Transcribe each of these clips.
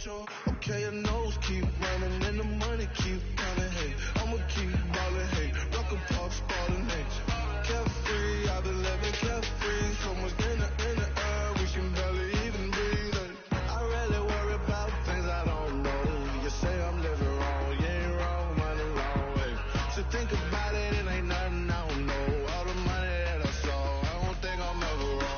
control. Okay, your nose keep running and the money keep coming. Hey, I'ma keep ballin'. Hey, rock a pop, ballin'. Hey, carefree, I've been living carefree. So much in the air, we can barely even breathe. Hey, I really worry about things I don't know. You say I'm living wrong, you ain't wrong, money long. Hey, so think about it, it ain't nothing I don't know. All the money that I saw, I don't think I'm ever wrong.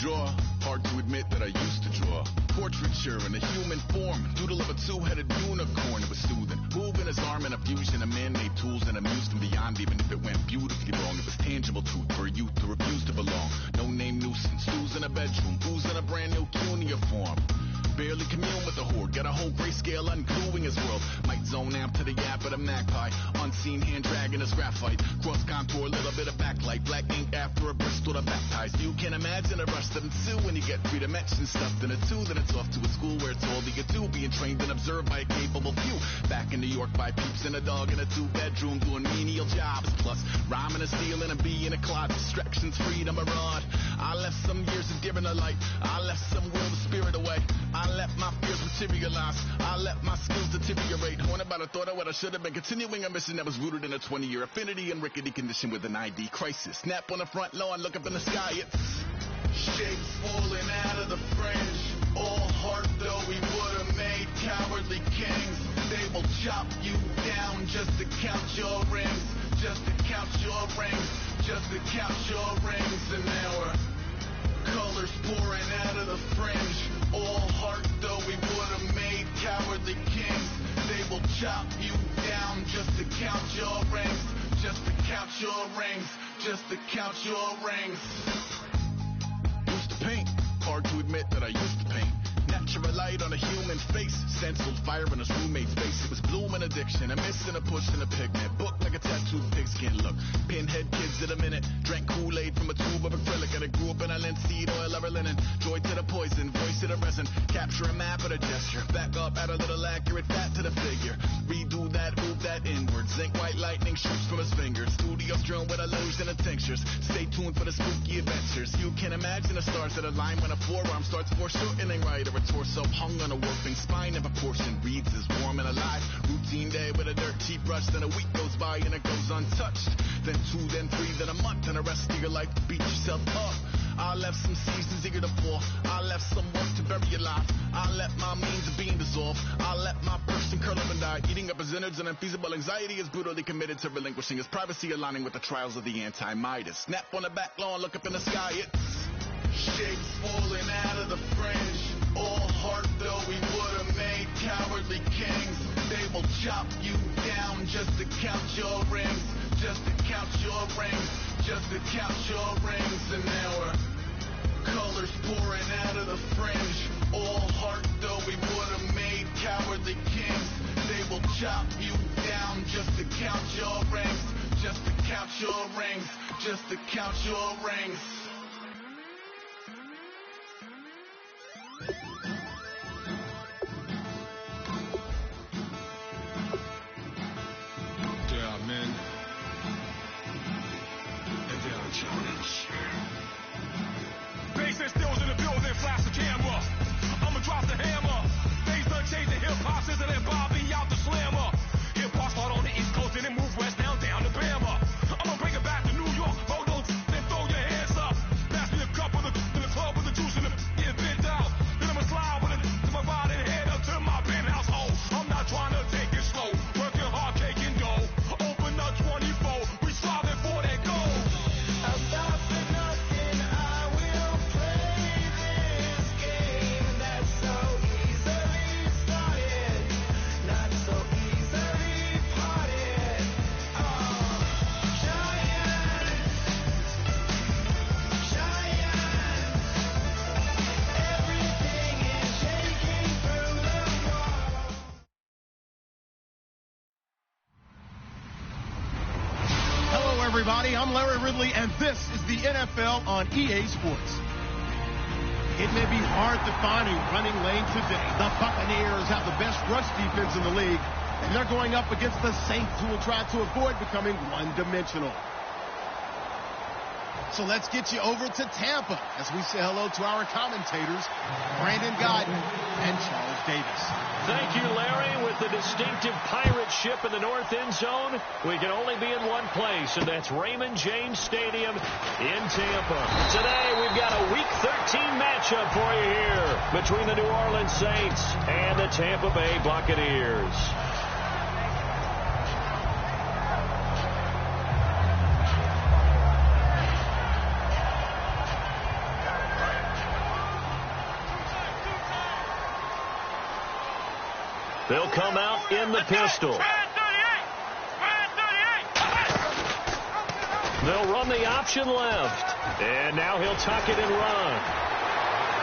Draw, hard to admit that I used to draw. Portraiture in a human form, doodle of a two-headed unicorn. It was soothing, moving his arm in a fusion of man-made tools and amused him beyond even if it went beautifully wrong. It was tangible truth for a youth to refuse to belong. No-name nuisance, who's in a bedroom, who's in a brand new cuneiform. Barely commune with the horde, got a whole grayscale ungluing his world. Might zone amp to the yap of the magpie, unseen hand dragging his graphite. Cross contour, little bit of backlight, black ink after a Bristol to baptize. You can imagine the rush that ensue when you get three dimensions stuffed in a two. Then it's off to a school where it's all you get to, being trained and observed by a capable few. Back in New York by peeps and a dog in a two-bedroom doing menial jobs. Plus rhyming and stealing and being a clod, distractions, freedom, a rod. I left some years of deer in the light, I left some will the spirit away. I let my fears materialize, I let my skills deteriorate. Haunted by the thought of what I should have been, continuing a mission that was rooted in a 20-year affinity and rickety condition with an ID crisis. Snap on the front lawn, look up in the sky, it's shapes falling out of the fringe. All heart though we would have made cowardly kings. They will chop you down just to count your rings, just to count your rings, just to count your rings. And now we're colors pouring out of the fringe. All heart though we would have made cowardly kings. They will chop you down just to count your rings, just to count your rings, just to count your rings. Used to paint, hard to admit that I used to paint. Natural light on a human face, stenciled fire in his roommate's face. It was blooming addiction, a missing a push and a pigment. Book like a tattooed pigskin look. Pinhead kids in a minute, drank Kool-Aid from a tube of acrylic. And I grew up in a linseed oil of linen. Joy to the poison, voice to the resin. Capture a map of a gesture. Back up, add a little accurate fat to the figure. Redo that, move that inward. Zinc white lightning shoots from his fingers. Studio strewn with illusion and tinctures. Stay tuned for the spooky adventures. You can imagine the stars that align when a forearm starts foreshortening right, or a torso hung on a warping spine of a portion. Reads as warm and alive. Routine day with a dirt cheap brush. Then a week goes by and it goes untouched. Then 2, then 3, then a month, and the rest of your life to beat yourself up. I left some seasons eager to fall. I left some work to bury alive. I let my means of being dissolved. I let my person curl up and die. Eating up his innards and unfeasible anxiety is brutally committed to relinquishing his privacy, aligning with the trials of the anti-Midas. Snap on the back lawn, look up in the sky, it's shapes falling out of the fringe. All heart though we would have made cowardly kings. They will chop you down just to count your rings, just to count your rings, just to count your rings. And now we're colors pouring out of the fringe. All heart though we would have made cowardly kings. They will chop you down just to count your rings, just to count your rings, just to count your rings. everybody. I'm Larry Ridley, and this is the NFL on EA Sports. It may be hard to find a running lane today. The Buccaneers have the best rush defense in the league, and they're going up against the Saints, who will try to avoid becoming one-dimensional. So let's get you over to Tampa as we say hello to our commentators, Brandon Godden and Charles Davis. Thank you, Larry. With the distinctive pirate ship in the north end zone, we can only be in one place, and that's Raymond James Stadium in Tampa. Today, we've got a Week 13 matchup for you here between the New Orleans Saints and the Tampa Bay Buccaneers. They'll come out in the pistol. They'll run the option left. And now he'll tuck it and run.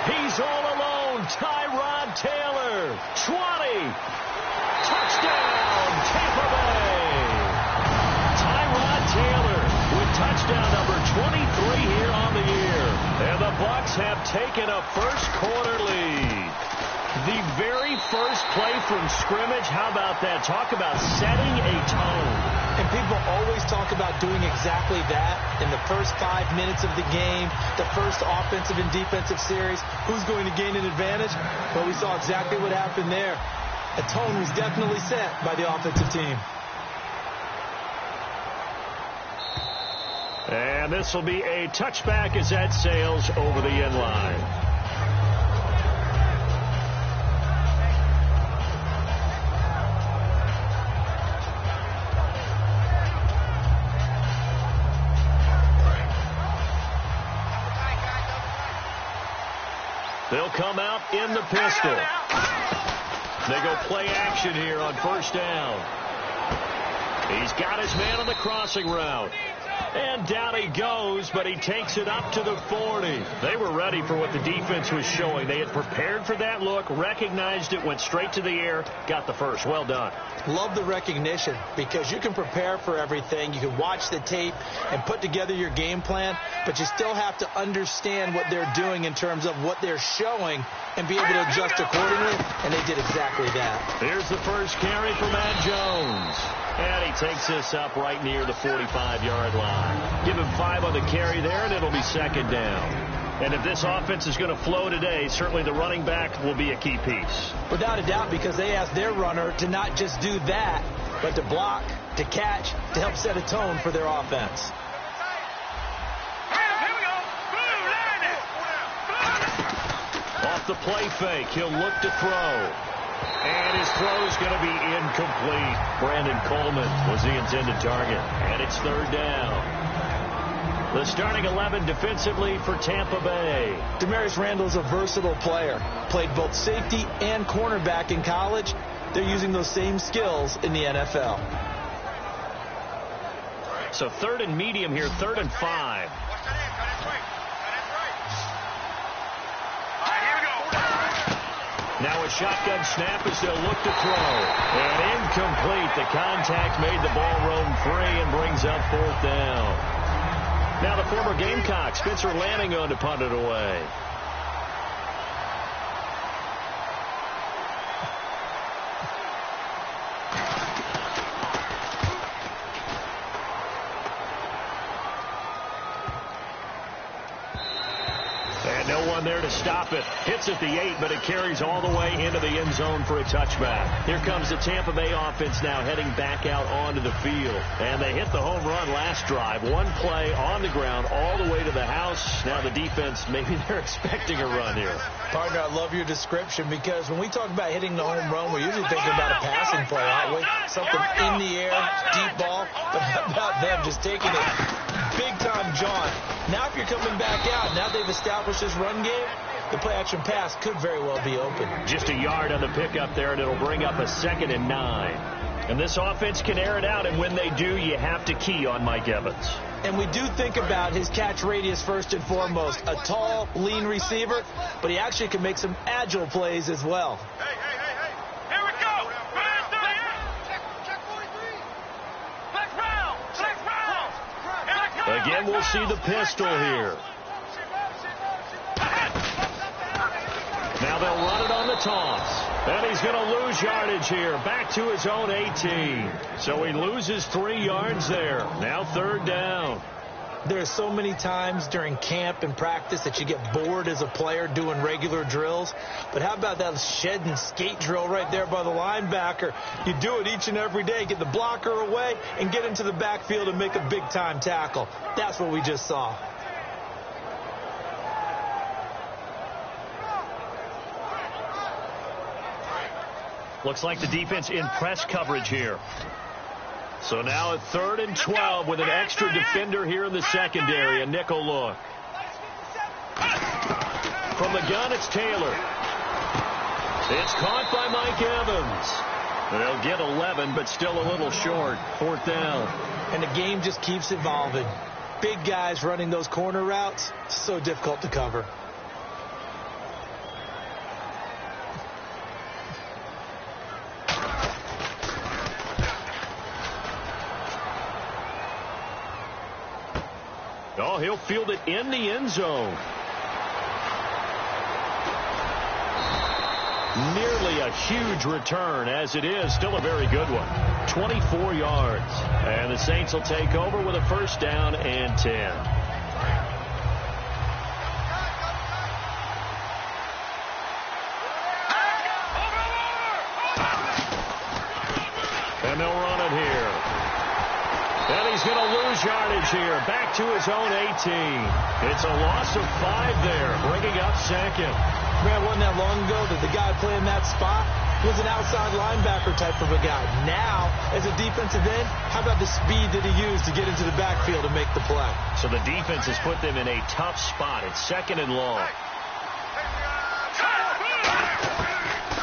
He's all alone. Tyrod Taylor. 20. Touchdown, Tampa Bay. Tyrod Taylor with touchdown number 23 here on the year. And the Bucs have taken a first-quarter lead. The very first play from scrimmage, how about that? Talk about setting a tone. And people always talk about doing exactly that in the first 5 minutes of the game, the first offensive and defensive series. Who's going to gain an advantage? Well, we saw exactly what happened there. A tone was definitely set by the offensive team. And this will be a touchback as that sails over the end line. They'll come out in the pistol. They go play action here on first down. He's got his man on the crossing route. And down he goes, but he takes it up to the 40. They were ready for what the defense was showing. They had prepared for that look, recognized it, went straight to the air, got the first. Well done. Love the recognition, because you can prepare for everything. You can watch the tape and put together your game plan, but you still have to understand what they're doing in terms of what they're showing and be able to adjust accordingly, and they did exactly that. Here's the first carry for Matt Jones. And he takes this up right near the 45-yard line. Give him 5 on the carry there, and it'll be second down. And if this offense is going to flow today, certainly the running back will be a key piece. Without a doubt, because they asked their runner to not just do that, but to block, to catch, to help set a tone for their offense. Off the play fake, he'll look to throw. And his throw's going to be incomplete. Brandon Coleman was the intended target. And it's third down. The starting 11 defensively for Tampa Bay. Demarius Randall's a versatile player. Played both safety and cornerback in college. They're using those same skills in the NFL. So third and medium here, 3rd and 5. Now a shotgun snap as they'll look to throw. And incomplete. The contact made the ball roam free and brings up 4th down. Now the former Gamecock, Spencer Lanning, on to punt it away. No one there to stop it. Hits at the 8, but it carries all the way into the end zone for a touchback. Here comes the Tampa Bay offense now heading back out onto the field. And they hit the home run last drive. One play on the ground all the way to the house. Now the defense, maybe they're expecting a run here. Partner, I love your description, because when we talk about hitting the home run, we're usually thinking about a passing play, aren't we? Something in the air, deep ball. But how about them just taking it big-time jaunt? Now if you're coming back out, now they've established this run game, the play-action pass could very well be open. Just a yard on the pickup there, and it'll bring up a 2nd and 9. And this offense can air it out, and when they do, you have to key on Mike Evans. And we do think about his catch radius first and foremost. A tall, lean receiver, but he actually can make some agile plays as well. Hey. Here we go. Check 43. Flex round. Again, we'll see the pistol here. Now they'll run it on the toss. And he's going to lose yardage here. Back to his own 18. So he loses 3 yards there. Now 3rd down. There are so many times during camp and practice that you get bored as a player doing regular drills. But how about that shed and skate drill right there by the linebacker? You do it each and every day. Get the blocker away and get into the backfield and make a big-time tackle. That's what we just saw. Looks like the defense in press coverage here. So now at 3rd and 12 with an extra defender here in the secondary. A nickel look. From the gun, it's Taylor. It's caught by Mike Evans. They'll get 11, but still a little short. 4th down. And the game just keeps evolving. Big guys running those corner routes, so difficult to cover. Oh, he'll field it in the end zone. Nearly a huge return, as it is still a very good one. 24 yards. And the Saints will take over with a 1st down and 10. And they'll run it here. And he's going to lose yardage here. Back to his own 18. It's a loss of 5 there, bringing up 2nd. Man, wasn't that long ago that the guy playing that spot was an outside linebacker type of a guy. Now, as a defensive end, how about the speed that he used to get into the backfield and make the play? So the defense has put them in a tough spot. It's 2nd and long.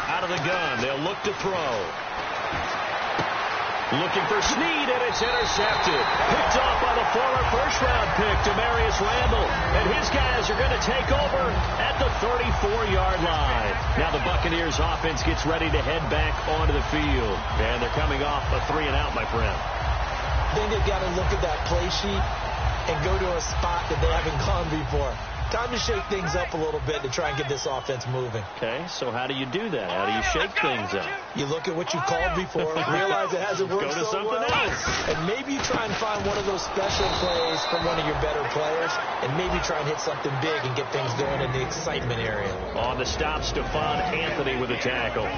Out of the gun, they'll look to throw. Looking for Snead, and it's intercepted. Picked off by the former first-round pick, Demarius Randall. And his guys are going to take over at the 34-yard line. Now the Buccaneers offense gets ready to head back onto the field. And they're coming off a 3-and-out, my friend. I think they've got to look at that play sheet and go to a spot that they haven't gone before. Time to shake things up a little bit to try and get this offense moving. Okay, so how do you do that? How do you shake things up? You look at what you called before, realize it hasn't worked so well, else. And maybe you try and find one of those special plays from one of your better players, and maybe try and hit something big and get things going in the excitement area. On the stop, Stephon Anthony with a tackle.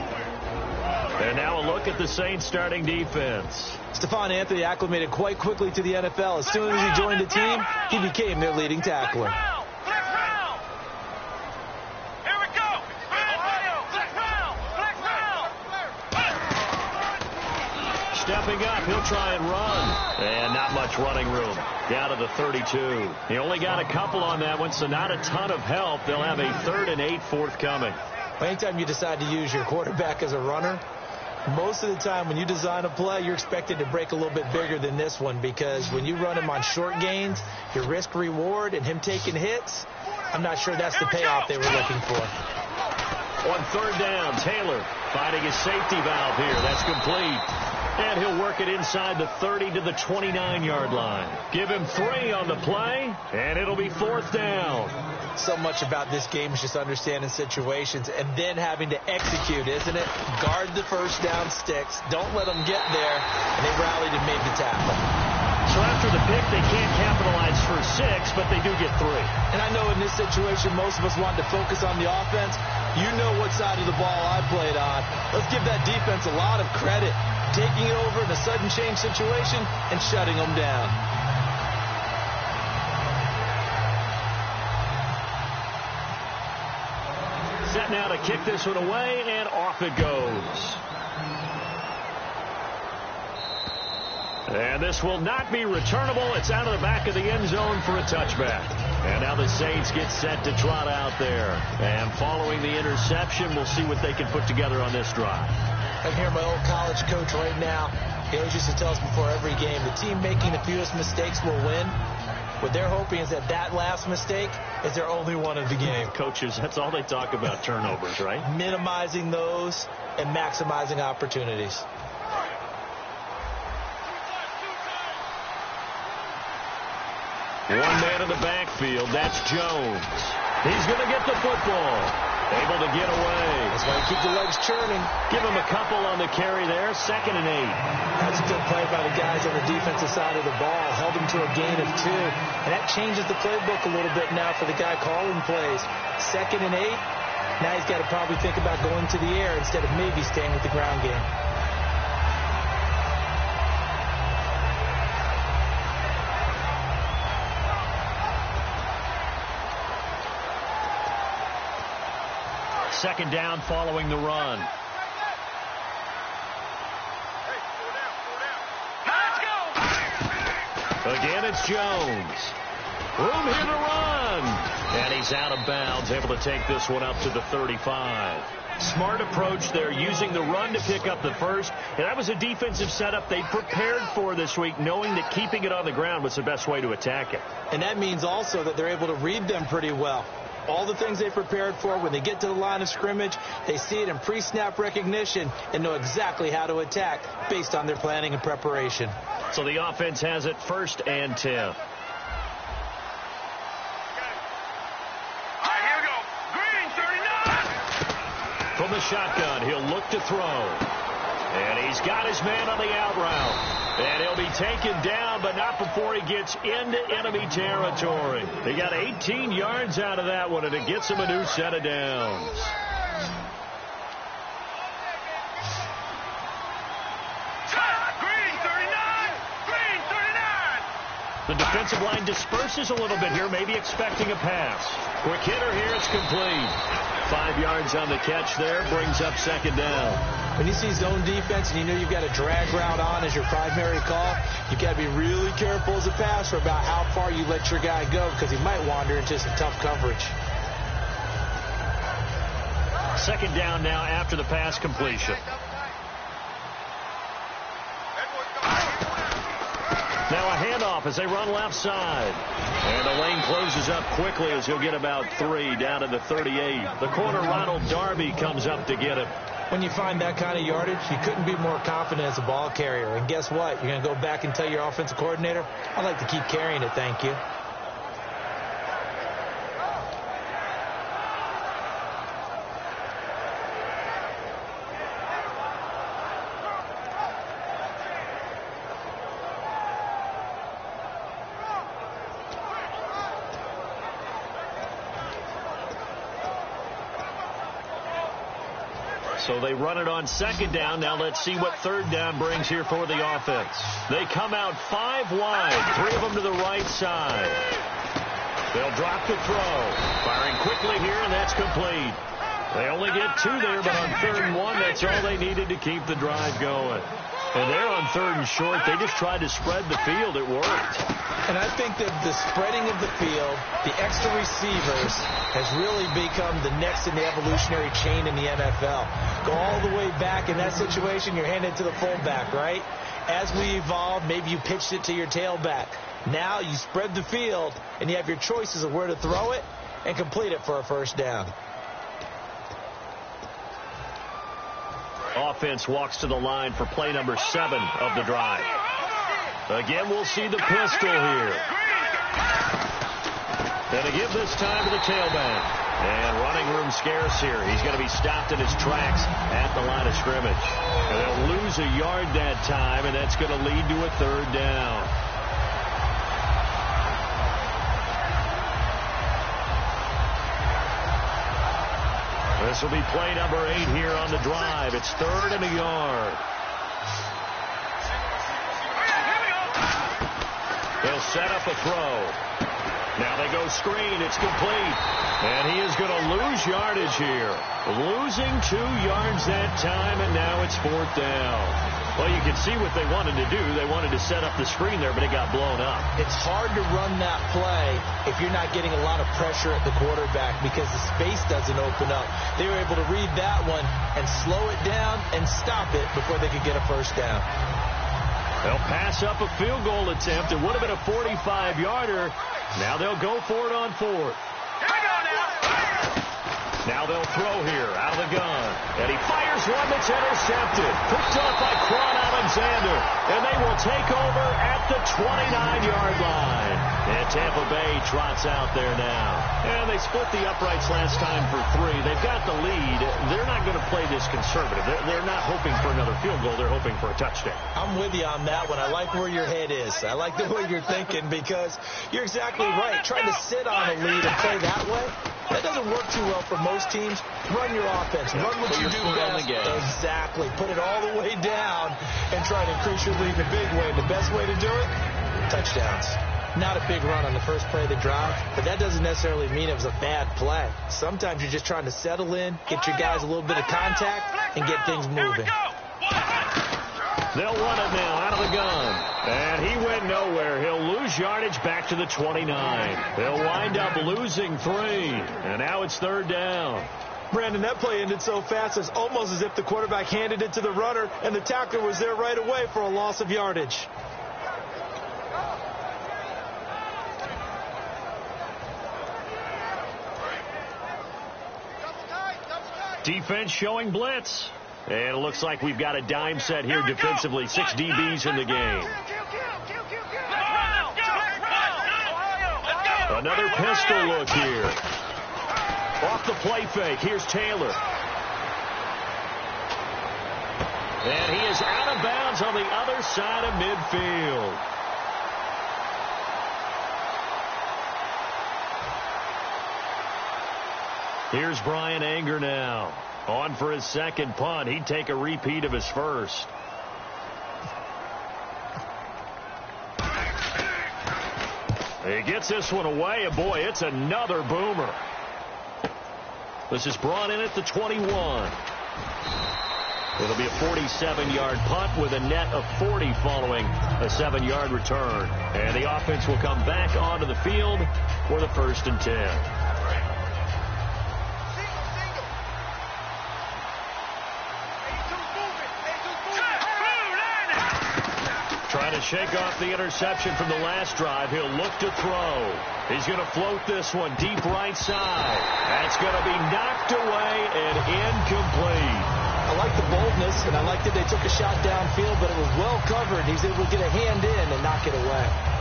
And now a look at the Saints starting defense. Stephon Anthony acclimated quite quickly to the NFL. As soon as he joined the team, he became their leading tackler. Stepping up, he'll try and run. And not much running room. Down to the 32. He only got a couple on that one, so not a ton of help. They'll have a 3rd and 8 forthcoming. Anytime you decide to use your quarterback as a runner, most of the time when you design a play, you're expected to break a little bit bigger than this one, because when you run him on short gains, your risk reward and him taking hits, I'm not sure that's the payoff they were looking for. On 3rd down, Taylor finding his safety valve here. That's complete. And he'll work it inside the 30 to the 29-yard line. Give him 3 on the play, and it'll be 4th down. So much about this game is just understanding situations and then having to execute, isn't it? Guard the first down sticks. Don't let them get there. And they rallied and made the tackle. So after the pick, they can't capitalize for 6, but they do get 3. And I know in this situation, most of us wanted to focus on the offense. You know what side of the ball I played on. Let's give that defense a lot of credit, taking it over in a sudden change situation and shutting them down. Set now to kick this one away, and off it goes. And this will not be returnable. It's out of the back of the end zone for a touchback. And now the Saints get set to trot out there. And following the interception, we'll see what they can put together on this drive. I'm here, my old college coach right now. He always used to tell us before every game, the team making the fewest mistakes will win. What they're hoping is that that last mistake is their only one of the game. Coaches, that's all they talk about, turnovers, right? Minimizing those and maximizing opportunities. One man in the backfield. That's Jones. He's going to get the football. Able to get away. That's why you keep the legs churning. Give him a couple on the carry there. 2nd and 8. That's a good play by the guys on the defensive side of the ball. Held him to a gain of 2. And that changes the playbook a little bit now for the guy calling plays. 2nd and 8. Now he's got to probably think about going to the air instead of maybe staying with the ground game. Second down following the run. Again, it's Jones. Room here to run. And he's out of bounds, able to take this one up to the 35. Smart approach there, using the run to pick up the first. And that was a defensive setup they prepared for this week, knowing that keeping it on the ground was the best way to attack it. And that means also that they're able to read them pretty well. All the things they prepared for, when they get to the line of scrimmage, they see it in pre-snap recognition and know exactly how to attack based on their planning and preparation. So the offense has it 1st and 10. All right, here we go. Green, 39. From the shotgun, he'll look to throw. And he's got his man on the out route. And he'll be taken down, but not before he gets into enemy territory. They got 18 yards out of that one, and it gets him a new set of downs. Green, 39. Green, 39. The defensive line disperses a little bit here, maybe expecting a pass. Quick hitter here, it's complete. 5 yards on the catch there, brings up 2nd down. When you see zone defense and you know you've got a drag route on as your primary call, you've got to be really careful as a passer about how far you let your guy go because he might wander into some tough coverage. 2nd down now after the pass completion. Now a handoff as they run left side. And the lane closes up quickly as he'll get about 3 down to the 38. The corner, Ronald Darby, comes up to get him. When you find that kind of yardage, you couldn't be more confident as a ball carrier. And guess what? You're going to go back and tell your offensive coordinator, I'd like to keep carrying it, thank you. So they run it on 2nd down. Now let's see what 3rd down brings here for the offense. They come out 5 wide, 3 of them to the right side. They'll drop the throw. Firing quickly here, and that's complete. They only get 2 there, but on 3rd and 1, that's all they needed to keep the drive going. And they're on 3rd and short. They just tried to spread the field. It worked. And I think that the spreading of the field, the extra receivers, has really become the next in the evolutionary chain in the NFL. Go all the way back in that situation, you're handed to the fullback, right? As we evolved, maybe you pitched it to your tailback. Now you spread the field, and you have your choices of where to throw it and complete it for a 1st down. Offense walks to the line for play number 7 of the drive. Again, we'll see the pistol here. And again this time to the tailback. And running room scarce here. He's going to be stopped in his tracks at the line of scrimmage. And they'll lose a yard that time, and that's going to lead to a 3rd down. This will be play number 8 here on the drive. It's 3rd and a yard. They'll set up a throw. Now they go screen. It's complete. And he is going to lose yardage here. Losing 2 yards that time, and now it's 4th down. Well, you can see what they wanted to do. They wanted to set up the screen there, but it got blown up. It's hard to run that play if you're not getting a lot of pressure at the quarterback because the space doesn't open up. They were able to read that one and slow it down and stop it before they could get a 1st down. They'll pass up a field goal attempt. It would have been a 45-yarder. Now they'll go for it on 4th. Here we go now. Now they'll throw here out of the gun. And he fires one that's intercepted. Picked off by Quan Alexander. And they will take over at the 29-yard line. And Tampa Bay trots out there now. And they split the uprights last time for 3. They've got the lead. They're not going to play this conservative. They're not hoping for another field goal. They're hoping for a touchdown. I'm with you on that one. I like where your head is. I like the way you're thinking because you're exactly right. Trying to sit on a lead and play that way, that doesn't work too well for most teams. Run your offense. Run what you do best. Exactly. Put it all the way down and try to increase your lead in a big way. And the best way to do it, touchdowns. Not a big run on the first play of the drive, but that doesn't necessarily mean it was a bad play. Sometimes you're just trying to settle in, get your guys a little bit of contact, and get things moving. They'll run it now out of the gun. And he went nowhere. He'll lose yardage back to the 29. He'll wind up losing 3. And now it's 3rd down. Brandon, that play ended so fast, it's almost as if the quarterback handed it to the runner, and the tackler was there right away for a loss of yardage. Defense showing blitz. And it looks like we've got a dime set here defensively. 6 DBs in the game. Another pistol look here. Off the play fake. Here's Taylor. And he is out of bounds on the other side of midfield. Here's Brian Anger now. On for his second punt. He'd take a repeat of his first. He gets this one away, and boy, it's another boomer. This is brought in at the 21. It'll be a 47-yard punt with a net of 40 following a 7-yard return. And the offense will come back onto the field for the 1st and 10. Trying to shake off the interception from the last drive. He'll look to throw. He's going to float this one deep right side. That's going to be knocked away and incomplete. I like the boldness, and I like that they took a shot downfield, but it was well covered. He's able to get a hand in and knock it away.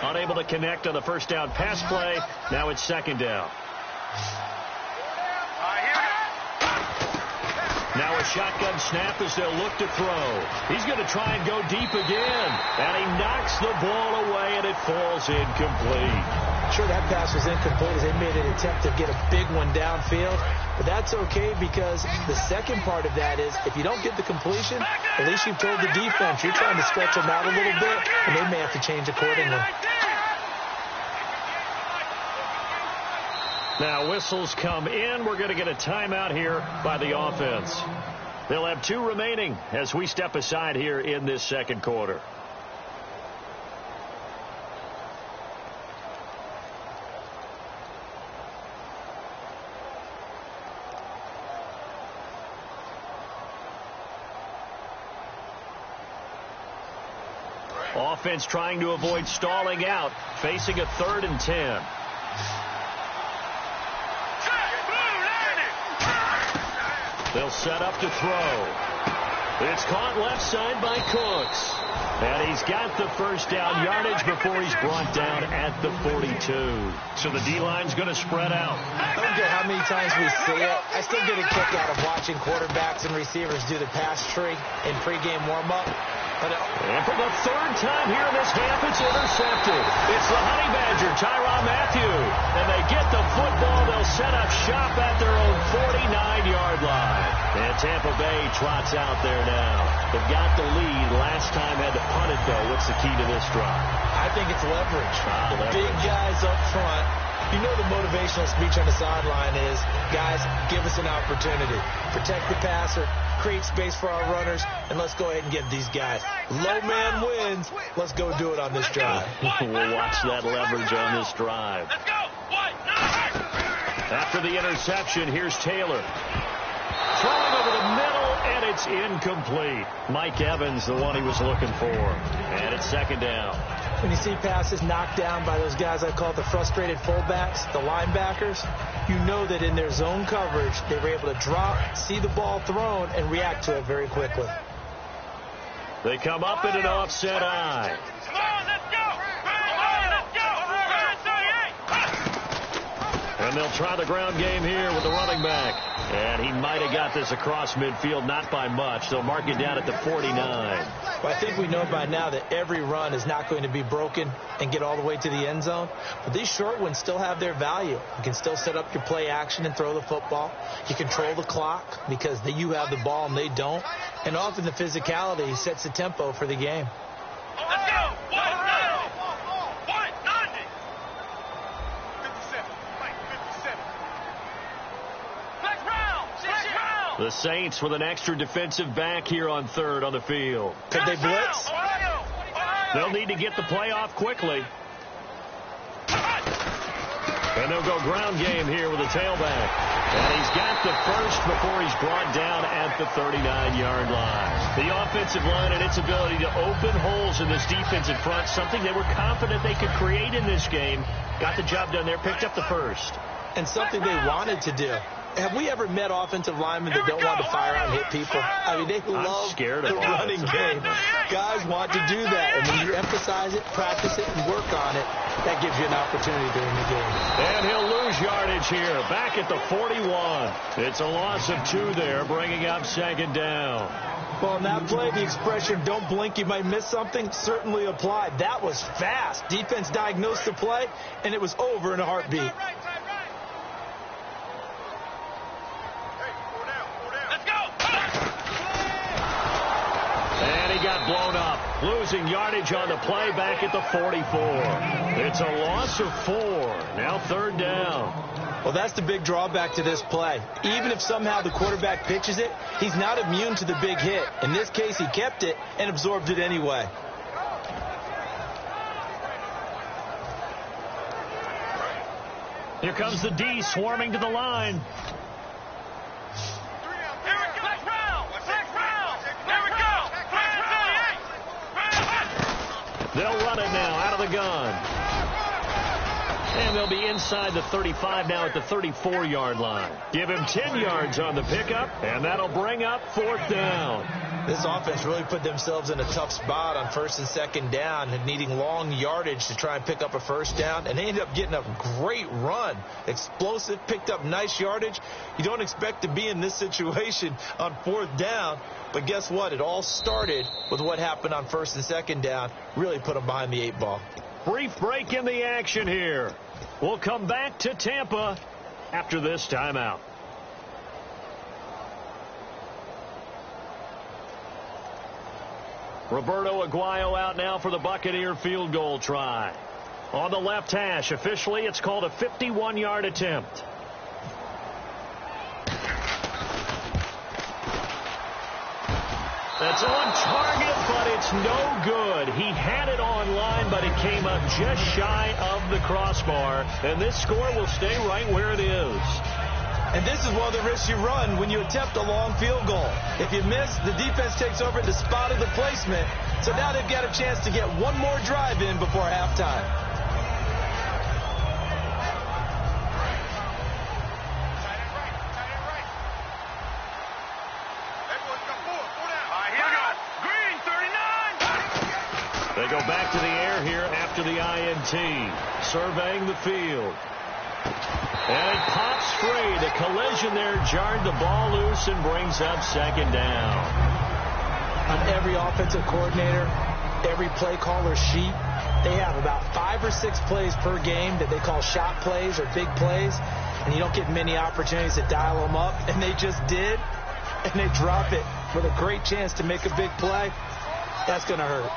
Unable to connect on the first down pass play. Now it's 2nd down. Now a shotgun snap as they'll look to throw. He's going to try and go deep again. And he knocks the ball away, and it falls incomplete. Sure, that pass was incomplete as they made an attempt to get a big one downfield. But that's okay because the second part of that is if you don't get the completion, at least you've told the defense you're trying to stretch them out a little bit, and they may have to change accordingly. Now whistles come in. We're going to get a timeout here by the offense. They'll have 2 remaining as we step aside here in this second quarter. Offense trying to avoid stalling out, facing a 3rd and 10. They'll set up to throw. It's caught left side by Cooks. And he's got the first down yardage before he's brought down at the 42. So the D-line's going to spread out. I don't care how many times we see it. I still get a kick out of watching quarterbacks and receivers do the pass tree in pregame warm-up. And for the 3rd time here in this half, it's intercepted. It's the Honey Badger, Tyrann Mathieu. And they get the football. They'll set up shop at their own 49-yard line. And Tampa Bay trots out there now. They've got the lead. Last time had to punt it, though. What's the key to this drive? I think it's leverage. The big guys up front. You know the motivational speech on the sideline is, guys, give us an opportunity. Protect the passer, create space for our runners, and let's go ahead and get these guys. Low man wins. Let's go do it on this drive. We'll watch that leverage on this drive. Let's go. 1, 9. After the interception, here's Taylor. Throwing over the middle, and it's incomplete. Mike Evans, the one he was looking for. And it's second down. When you see passes knocked down by those guys I call the frustrated fullbacks, the linebackers, you know that in their zone coverage, they were able to drop, see the ball thrown, and react to it very quickly. They come up in an offset eye. Come on, let's go! Let's go! And they'll try the ground game here with the running back. And he might have got this across midfield, not by much. They'll mark it down at the 49. Well, I think we know by now that every run is not going to be broken and get all the way to the end zone. But these short ones still have their value. You can still set up your play action and throw the football. You control the clock because you have the ball and they don't. And often the physicality sets the tempo for the game. Let's go! 190! 190! 57. Flex round! The Saints with an extra defensive back here on third on the field. Could they blitz? They'll need to get the play off quickly. And they'll go ground game here with a tailback. And he's got the first before he's brought down at the 39-yard line. The offensive line and its ability to open holes in this defensive front, something they were confident they could create in this game. Got the job done there, picked up the first. And something they wanted to do. Have we ever met offensive linemen that don't want to fire out and hit people? I mean, they love the running game. Guys want to do that. And when you emphasize it, practice it, and work on it, that gives you an opportunity during the game. And he'll lose yardage here, back at the 41. It's a loss of 2 there, bringing up second down. Well, in that play, the expression, don't blink, you might miss something, certainly applied. That was fast. Defense diagnosed the play, and it was over in a heartbeat. And he got blown up, losing yardage on the play back at the 44. It's a loss of 4. Now third down. Well, that's the big drawback to this play. Even if somehow the quarterback pitches it, he's not immune to the big hit. In this case, he kept it and absorbed it anyway. Here comes the D swarming to the line. They'll run it now out of the gun. And they'll be inside the 35 now at the 34-yard line. Give him 10 yards on the pickup, and that'll bring up fourth down. This offense really put themselves in a tough spot on first and second down and needing long yardage to try and pick up a first down. And they ended up getting a great run. Explosive, picked up nice yardage. You don't expect to be in this situation on fourth down. But guess what? It all started with what happened on first and second down. Really put them behind the 8 ball. Brief break in the action here. We'll come back to Tampa after this timeout. Roberto Aguayo out now for the Buccaneer field goal try. On the left hash, officially it's called a 51-yard attempt. That's on target, but it's no good. He had it on line, but it came up just shy of the crossbar. And this score will stay right where it is. And this is one of the risks you run when you attempt a long field goal. If you miss, the defense takes over at the spot of the placement. So now they've got a chance to get one more drive in before halftime. They go back to the air here after the INT. Surveying the field. And it pops free. The collision there jarred the ball loose and brings up second down. On every offensive coordinator, every play caller sheet, they have about 5 or 6 plays per game that they call shot plays or big plays. And you don't get many opportunities to dial them up. And they just did. And they drop it with a great chance to make a big play. That's going to hurt.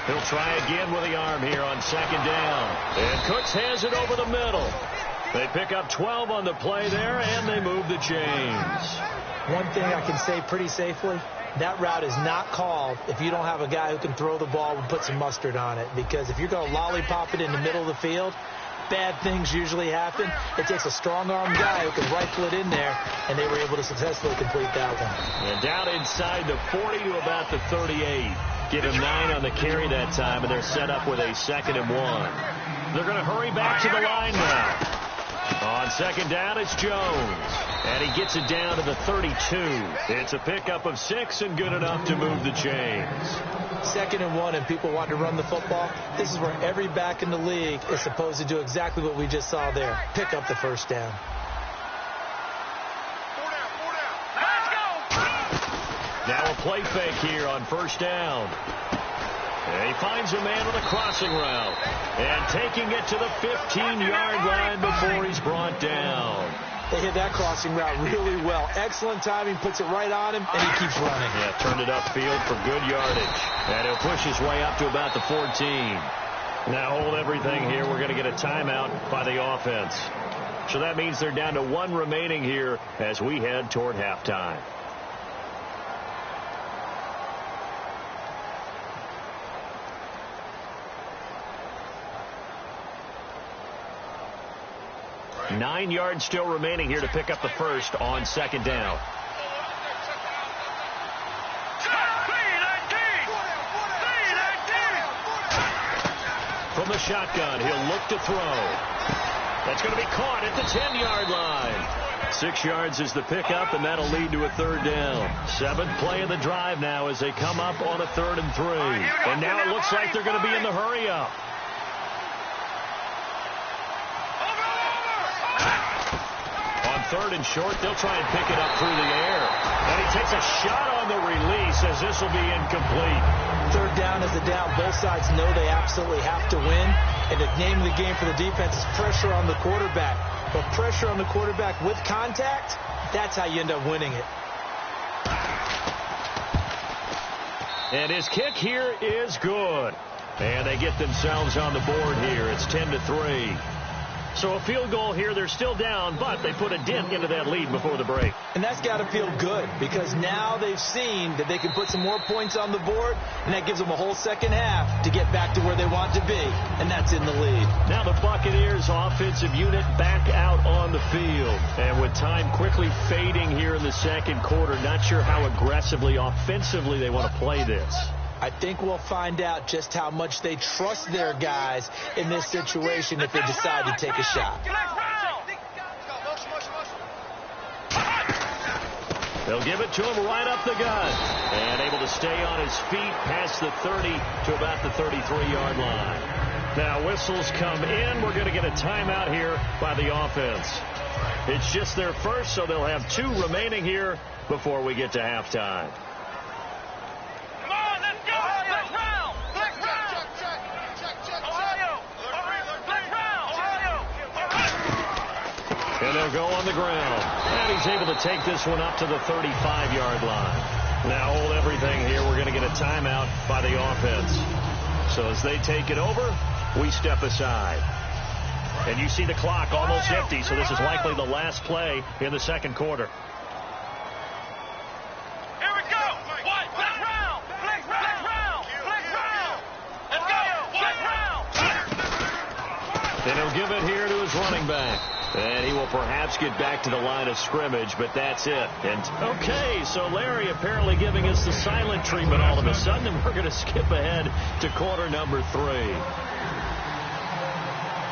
He'll try again with the arm here on second down. And Cooks has it over the middle. They pick up 12 on the play there, and they move the chains. One thing I can say pretty safely, that route is not called if you don't have a guy who can throw the ball and put some mustard on it. Because if you're going to lollipop it in the middle of the field, bad things usually happen. It takes a strong-arm guy who can rifle it in there, and they were able to successfully complete that one. And down inside the 40 to about the 38. Give him 9 on the carry that time, and they're set up with a 2nd and 1. They're going to hurry back to the line now. On 2nd down, it's Jones. And he gets it down to the 32. It's a pickup of 6 and good enough to move the chains. 2nd and 1, and people want to run the football. This is where every back in the league is supposed to do exactly what we just saw there. Pick up the 1st down. Now a play fake here on 1st down. And he finds a man with a crossing route. And taking it to the 15-yard line before he's brought down. They hit that crossing route really well. Excellent timing, puts it right on him, and he keeps running. Yeah, turned it upfield for good yardage. And he'll push his way up to about the 14. Now hold everything here. We're going to get a timeout by the offense. So that means they're down to 1 remaining here as we head toward halftime. Nine yards still remaining here to pick up the 1st on 2nd down. From the shotgun, he'll look to throw. That's going to be caught at the 10-yard line. 6 yards is the pickup, and that'll lead to a 3rd down. 7th play of the drive now as they come up on a 3rd and 3. And now it looks like they're going to be in the hurry-up. On 3rd and short, they'll try and pick it up through the air. And he takes a shot on the release as this will be incomplete. 3rd down is a down. Both sides know they absolutely have to win. And the name of the game for the defense is pressure on the quarterback. But pressure on the quarterback with contact, that's how you end up winning it. And his kick here is good. And they get themselves on the board here. It's 10-3. So a field goal here. They're still down, but they put a dent into that lead before the break. And that's got to feel good because now they've seen that they can put some more points on the board, and that gives them a whole 2nd half to get back to where they want to be, and that's in the lead. Now the Buccaneers offensive unit back out on the field. And with time quickly fading here in the 2nd quarter, not sure how aggressively, offensively they want to play this. I think we'll find out just how much they trust their guys in this situation if they decide to take a shot. They'll give it to him right up the gut. And able to stay on his feet past the 30 to about the 33-yard line. Now whistles come in. We're going to get a timeout here by the offense. It's just their 1st, so they'll have 2 remaining here before we get to halftime. And they'll go on the ground. And he's able to take this one up to the 35-yard line. Now hold everything here. We're going to get a timeout by the offense. So as they take it over, we step aside. And you see the clock almost empty, so this is likely the last play in the 2nd quarter. Here we go. Flick round. Flick round. Flick round. Let's go. Flick round. And he'll give it here to his running back. And he will perhaps get back to the line of scrimmage, but that's it. And okay, so Larry apparently giving us the silent treatment all of a sudden, and we're going to skip ahead to quarter number 3.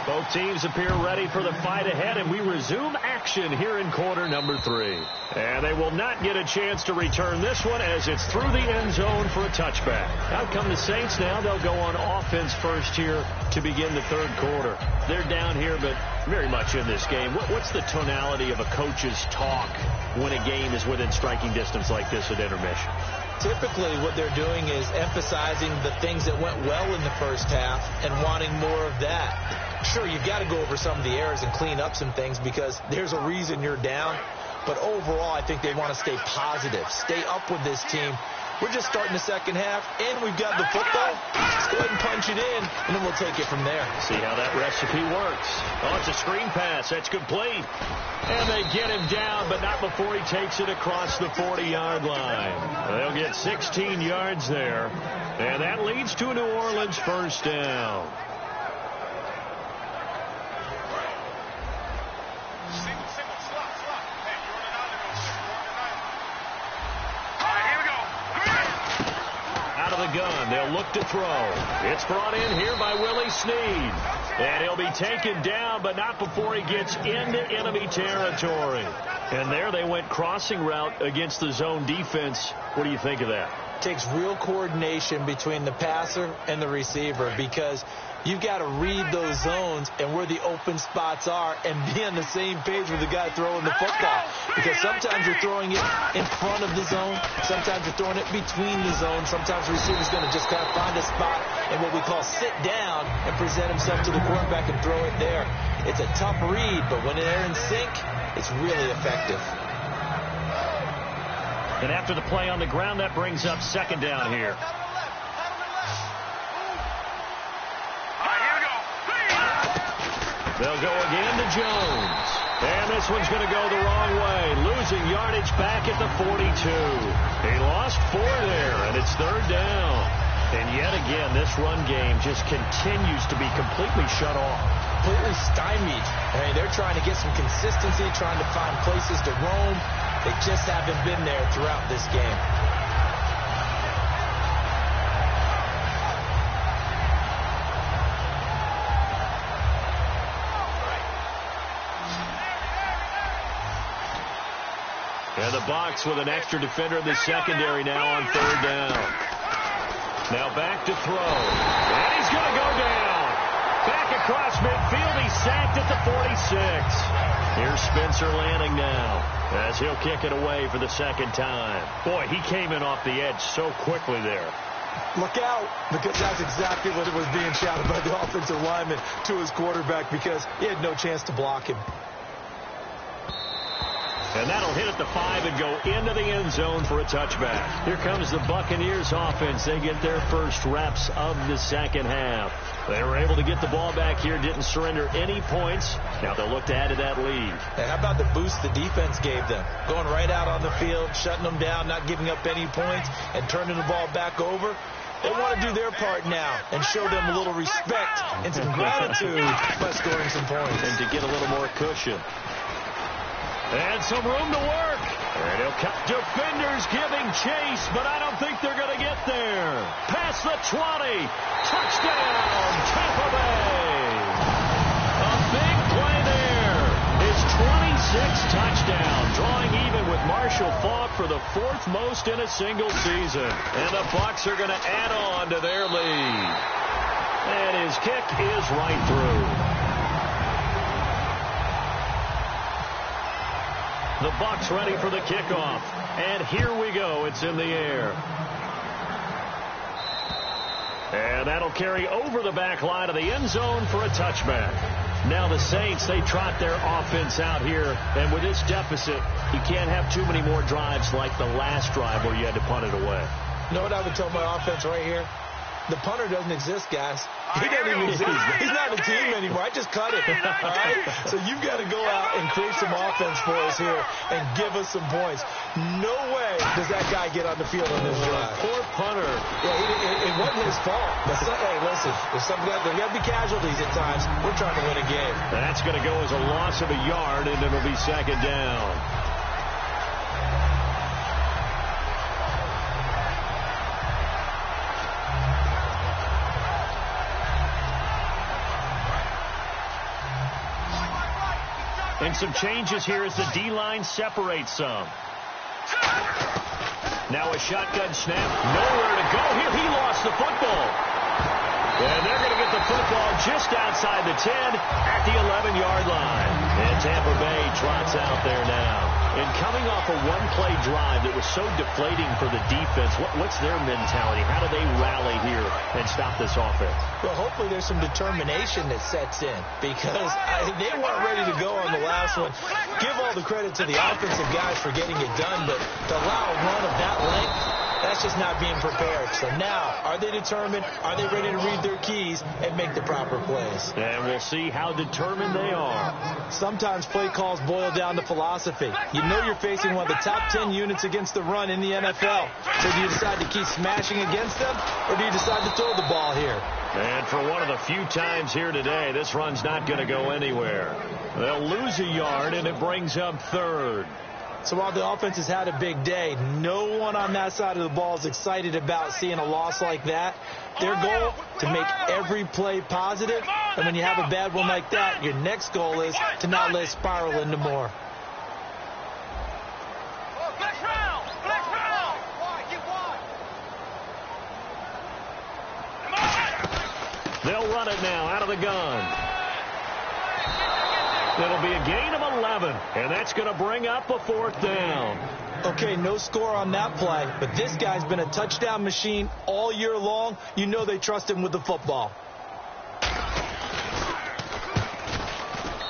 Both teams appear ready for the fight ahead, and we resume action here in quarter number 3. And they will not get a chance to return this one as it's through the end zone for a touchback. Out come the Saints now. They'll go on offense first here to begin the 3rd quarter. They're down here, but very much in this game. What's the tonality of a coach's talk when a game is within striking distance like this at intermission? Typically what they're doing is emphasizing the things that went well in the 1st half and wanting more of that. Sure, you've got to go over some of the errors and clean up some things because there's a reason you're down. But overall, I think they want to stay positive, stay up with this team We're just starting the second half, and we've got the football. Let's go ahead and punch it in, and then we'll take it from there. See how that recipe works. Oh, it's a screen pass. That's complete. And they get him down, but not before he takes it across the 40-yard line. They'll get 16 yards there, and that leads to a New Orleans first down. Gun. They'll look to throw. It's brought in here by Willie Snead. And he'll be taken down, but not before he gets into enemy territory. And there they went crossing route against the zone defense. What do you think of that? Takes real coordination between the passer and the receiver, because you've got to read those zones and where the open spots are and be on the same page with the guy throwing the football. Because sometimes you're throwing it in front of the zone. Sometimes you're throwing it between the zones. Sometimes the receiver's going to just kind of find a spot and what we call sit down and present himself to the quarterback and throw it there. It's a tough read, but when they're in sync, it's really effective. And after the play on the ground, that brings up second down here. They'll go again to Jones. And this one's going to go the wrong way. Losing yardage back at the 42. He lost 4 there, and it's third down. And yet again, this run game just continues to be completely shut off. Completely stymied. I mean, they're trying to get some consistency, trying to find places to roam. They just haven't been there throughout this game. And the Bucs with an extra defender in the secondary now on third down. Now back to throw. And he's going to go down. Back across midfield. He's sacked at the 46. Here's Spencer Lanning now as he'll kick it away for the second time. Boy, he came in off the edge so quickly there. Look out, because that's exactly what was being shouted by the offensive lineman to his quarterback, because he had no chance to block him. And that'll hit at the 5 and go into the end zone for a touchback. Here comes the Buccaneers offense. They get their first reps of the second half. They were able to get the ball back here, didn't surrender any points. Now they'll look to add to that lead. And how about the boost the defense gave them? Going right out on the field, shutting them down, not giving up any points, and turning the ball back over. They want to do their part now and show them a little respect and some gratitude by scoring some points. And to get a little more cushion. And some room to work. And he'll cut. Defenders giving chase, but I don't think they're going to get there. Past the 20. Touchdown, Tampa Bay. A big play there. His 26th touchdown, drawing even with Marshall Faulk for the 4th most in a single season. And the Bucs are going to add on to their lead. And his kick is right through. The Bucs ready for the kickoff. And here we go. It's in the air. And that'll carry over the back line of the end zone for a touchback. Now the Saints, they trot their offense out here. And with this deficit, you can't have too many more drives like the last drive where you had to punt it away. You know what I would tell my offense right here? The punter doesn't exist, guys. He doesn't even exist. He's not a team anymore. I just cut it. All right? So you've got to go out and create some offense for us here and give us some points. No way does that guy get on the field on this drive. Poor punter. Yeah, it wasn't his fault. But hey, listen, there's got to be casualties at times. We're trying to win a game. That's going to go as a loss of a yard, and it'll be second down. And some changes here as the D-line separates some. Now a shotgun snap. Nowhere to go here. He lost the football. And they're going to get the football just outside the 10 at the 11-yard line. And Tampa Bay trots out there now. And coming off a one-play drive that was so deflating for the defense, what's their mentality? How do they rally here and stop this offense? Well, hopefully there's some determination that sets in, because they weren't ready to go on the last one. Give all the credit to the offensive guys for getting it done, but to allow a run of that length That's just not being prepared. So now, are they determined? Are they ready to read their keys and make the proper plays? And we'll see how determined they are. Sometimes play calls boil down to philosophy. You know you're facing one of the top 10 units against the run in the NFL. So do you decide to keep smashing against them, or do you decide to throw the ball here? And for one of the few times here today, this run's not going to go anywhere. They'll lose a yard, and it brings up third. So while the offense has had a big day, no one on that side of the ball is excited about seeing a loss like that. Their goal, to make every play positive. And when you have a bad one like that, your next goal is to not let it spiral into more. They'll run it now out of the gun. It'll be a gain of 11, and that's going to bring up a fourth down. Okay, no score on that play, but this guy's been a touchdown machine all year long. You know they trust him with the football.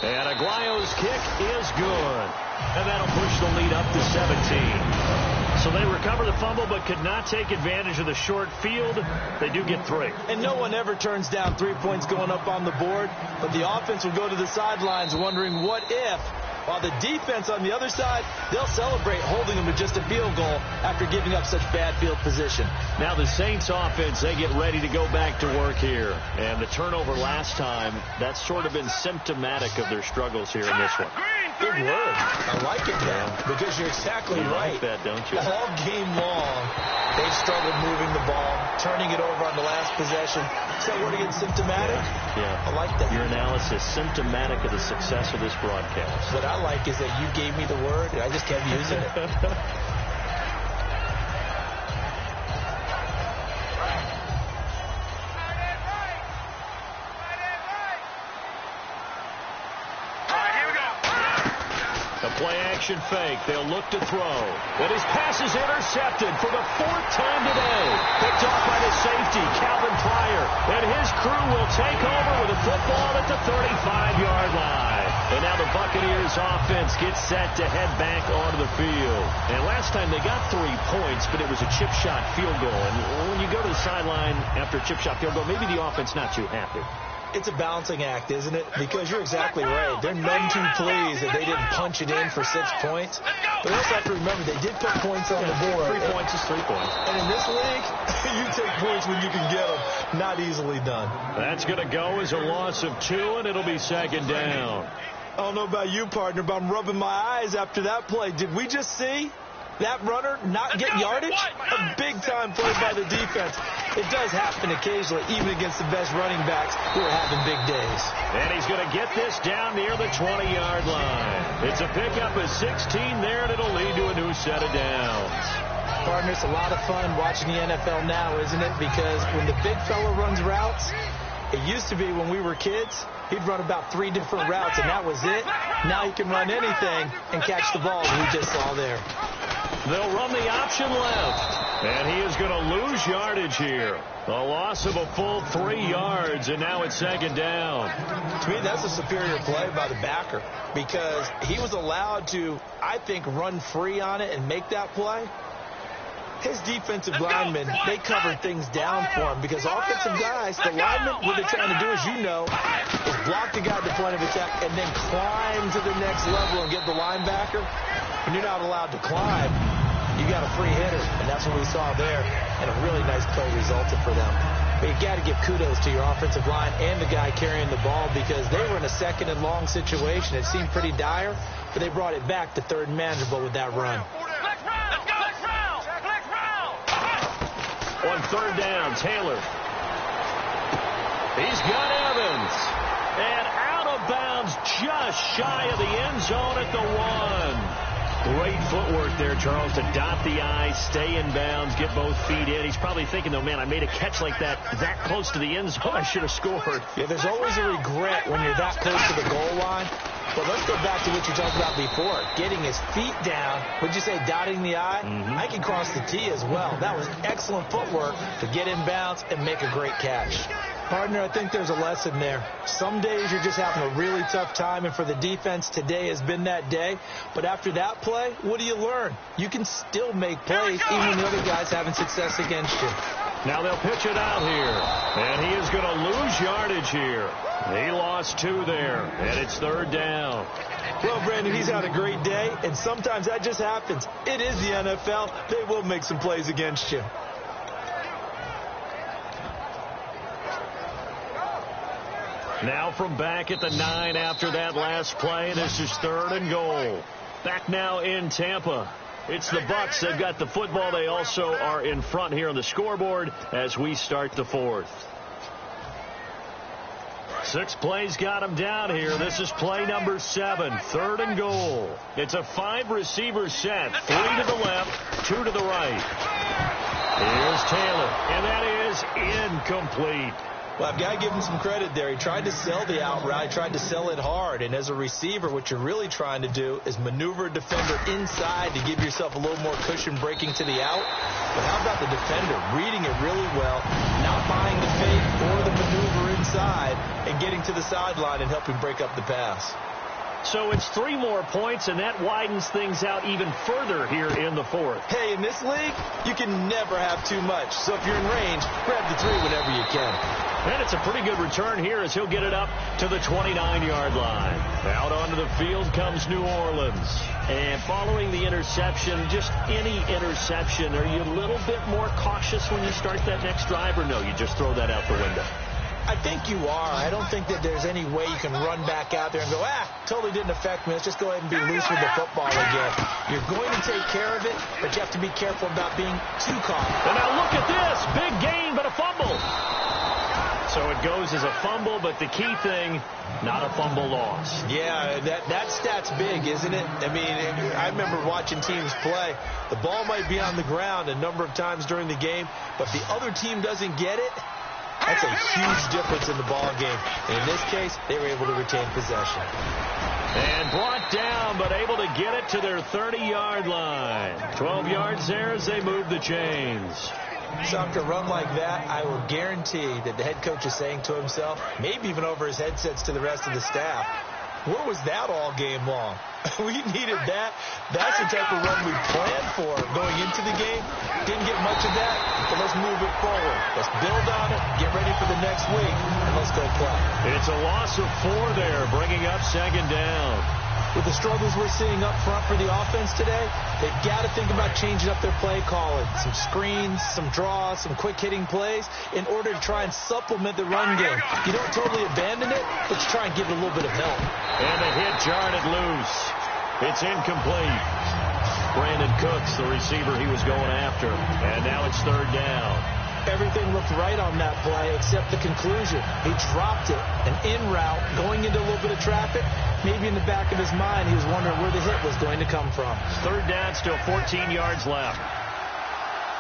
And Aguayo's kick is good. And that'll push the lead up to 17. So they recover the fumble but could not take advantage of the short field. They do get 3. And no one ever turns down 3 points going up on the board, but the offense will go to the sidelines wondering what if, while the defense on the other side, they'll celebrate holding them to just a field goal after giving up such bad field position. Now the Saints offense, they get ready to go back to work here. And the turnover last time, that's sort of been symptomatic of their struggles here in this one. Good word. I like it now, because you're exactly right. You like that, don't you? All game long, they've struggled moving the ball, turning it over on the last possession. Is that word again, symptomatic? Yeah. I like that. Your analysis, symptomatic of the success of this broadcast. What I like is that you gave me the word, and I just kept using it. Play-action fake. They'll look to throw. But his pass is intercepted for the 4th time today. Picked off by the safety, Calvin Pryor. And his crew will take over with the football at the 35-yard line. And now the Buccaneers offense gets set to head back onto the field. And last time they got 3 points, but it was a chip shot field goal. And when you go to the sideline after a chip shot field goal, maybe the offense not too happy. It's a balancing act, isn't it? Because you're exactly right. They're none too pleased that they didn't punch it in for 6 points. But also have to remember, they did put points on the board. 3 points is 3 points. And in this league, you take points when you can get them. Not easily done. That's going to go as a loss of 2, and it'll be 2nd down. I don't know about you, partner, but I'm rubbing my eyes after that play. Did we just see that runner not get yardage? A big-time play by the defense. It does happen occasionally, even against the best running backs who are having big days. And he's going to get this down near the 20-yard line. It's a pickup of 16 there, and it'll lead to a new set of downs. Partner, it's a lot of fun watching the NFL now, isn't it? Because when the big fella runs routes, it used to be when we were kids, he'd run about 3 different routes, and that was it. Now he can run anything and catch the ball, as we just saw there. They'll run the option left, and he is going to lose yardage here. A loss of a full 3 yards, and now it's 2nd down. To me, that's a superior play by the backer because he was allowed to, I think, run free on it and make that play. His defensive linemen, they covered things down for him because offensive guys, the linemen, what they're trying to do, as you know, is block the guy at the point of attack and then climb to the next level and get the linebacker. When you're not allowed to climb, you got a free hitter, and that's what we saw there, and a really nice play resulted for them. But you got to give kudos to your offensive line and the guy carrying the ball because they were in a 2nd and long situation. It seemed pretty dire, but they brought it back to 3rd and manageable with that run. On 3rd down, Taylor. He's got Evans. And out of bounds just shy of the end zone at the 1. Great footwork there, Charles, to dot the I, stay in bounds, get both feet in. He's probably thinking, though, man, I made a catch like that close to the end zone. I should have scored. Yeah, there's always a regret when you're that close to the goal line. But let's go back to what you talked about before. Getting his feet down. Would you say dotting the I? Mm-hmm. I can cross the T as well. That was excellent footwork to get in bounds and make a great catch. Partner, I think there's a lesson there. Some days you're just having a really tough time, and for the defense, today has been that day. But after that play, what do you learn? You can still make plays even when the other guy's having success against you. Now they'll pitch it out here, and he is going to lose yardage here. He lost 2 there, and it's 3rd down. Well, Brandon, he's had a great day, and sometimes that just happens. It is the NFL. They will make some plays against you. Now from back at the 9 after that last play, this is 3rd and goal. Back now in Tampa. It's the Bucs. They've got the football. They also are in front here on the scoreboard as we start the 4th. 6 plays got him down here. This is play number 7, 3rd and goal. It's a 5-receiver set, 3 to the left, 2 to the right. Here's Taylor, and that is incomplete. Well, I've got to give him some credit there. He tried to sell the out route, tried to sell it hard. And as a receiver, what you're really trying to do is maneuver a defender inside to give yourself a little more cushion breaking to the out. But how about the defender reading it really well, not buying the fake or the maneuver inside, and getting to the sideline and helping break up the pass. So it's 3 more points, and that widens things out even further here in the 4th. Hey, in this league, you can never have too much. So if you're in range, grab the 3 whenever you can. And it's a pretty good return here as he'll get it up to the 29-yard line. Out onto the field comes New Orleans. And following the interception, just any interception, are you a little bit more cautious when you start that next drive, or no, you just throw that out the window? I think you are. I don't think that there's any way you can run back out there and go, totally didn't affect me. Let's just go ahead and be loose with the football again. You're going to take care of it, but you have to be careful about being too confident. And now look at this. Big gain, but a fumble. So it goes as a fumble, but the key thing, not a fumble loss. Yeah, that stat's big, isn't it? I mean, I remember watching teams play. The ball might be on the ground a number of times during the game, but if the other team doesn't get it, that's a huge difference in the ball game. And in this case, they were able to retain possession. And brought down, but able to get it to their 30-yard line. 12 yards there as they move the chains. So after a run like that, I will guarantee that the head coach is saying to himself, maybe even over his headsets to the rest of the staff, where was that all game long? We needed that. That's the type of run we planned for going into the game. Didn't get much of that, but let's move it forward. Let's build on it, get ready for the next week, and let's go play. It's a loss of 4 there, bringing up 2nd down. With the struggles we're seeing up front for the offense today, they've got to think about changing up their play calling. Some screens, some draws, some quick-hitting plays in order to try and supplement the run game. You don't totally abandon it, but you try and give it a little bit of help. And the hit jarred it loose. It's incomplete. Brandon Cooks, the receiver he was going after. And now it's 3rd down. Everything looked right on that play except the conclusion. He dropped it, an in route, going into a little bit of traffic. Maybe in the back of his mind, he was wondering where the hit was going to come from. 3rd down, still 14 yards left.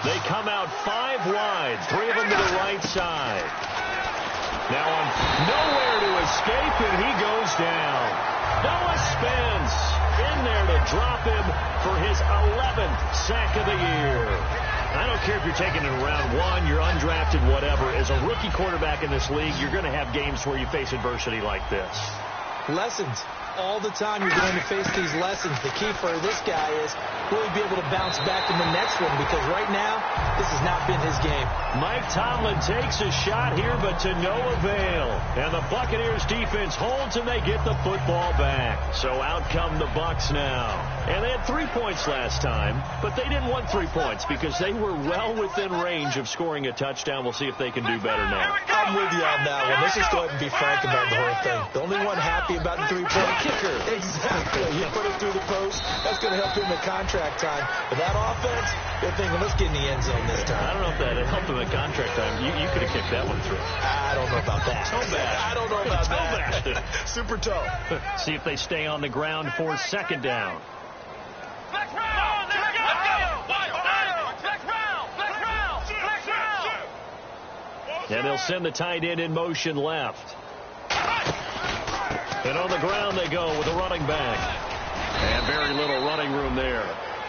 They come out 5 wide, 3 of them to the right side. Now on nowhere to escape, and he goes down. Noah Spence in there to drop him for his 11th sack of the year. I don't care if you're taking it in round 1, you're undrafted, whatever. As a rookie quarterback in this league, you're going to have games where you face adversity like this. Lessons. All the time you're going to face these lessons. The key for this guy is will he be able to bounce back in the next one, because right now, this has not been his game. Mike Tomlin takes a shot here, but to no avail. And the Buccaneers defense holds, and they get the football back. So out come the Bucs now. And they had 3 points last time, but they didn't want 3 points because they were well within range of scoring a touchdown. We'll see if they can do better now. I'm with you on that one. Let's just go ahead and be frank about the whole thing. The only one happy about the 3-point kicker. Exactly. You put it through the post. That's going to help him at contract time. But that offense, they're thinking, let's get in the end zone this time. I don't know if that helped him at contract time. You could have kicked that one through. I don't know about that. Toe bash. I don't know about toe that. Bash. Super toe. See if they stay on the ground for 2nd down. Flex round. Let's go. Flex round. And they'll send the tight end in motion left. And on the ground they go with a running back. And very little running room there.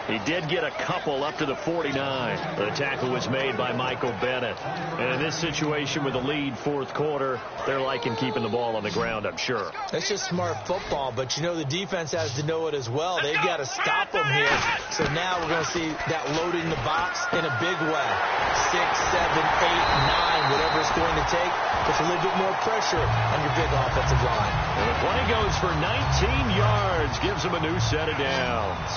He did get a couple up to the 49. The tackle was made by Michael Bennett. And in this situation with the lead fourth quarter, they're liking keeping the ball on the ground, I'm sure. It's just smart football, but you know the defense has to know it as well. They've got to stop them here. So now we're going to see that loading the box in a big way. 6, 7, 8, 9, whatever it's going to take. Puts a little bit more pressure on your big offensive line. And the play goes for 19 yards, gives them a new set of downs.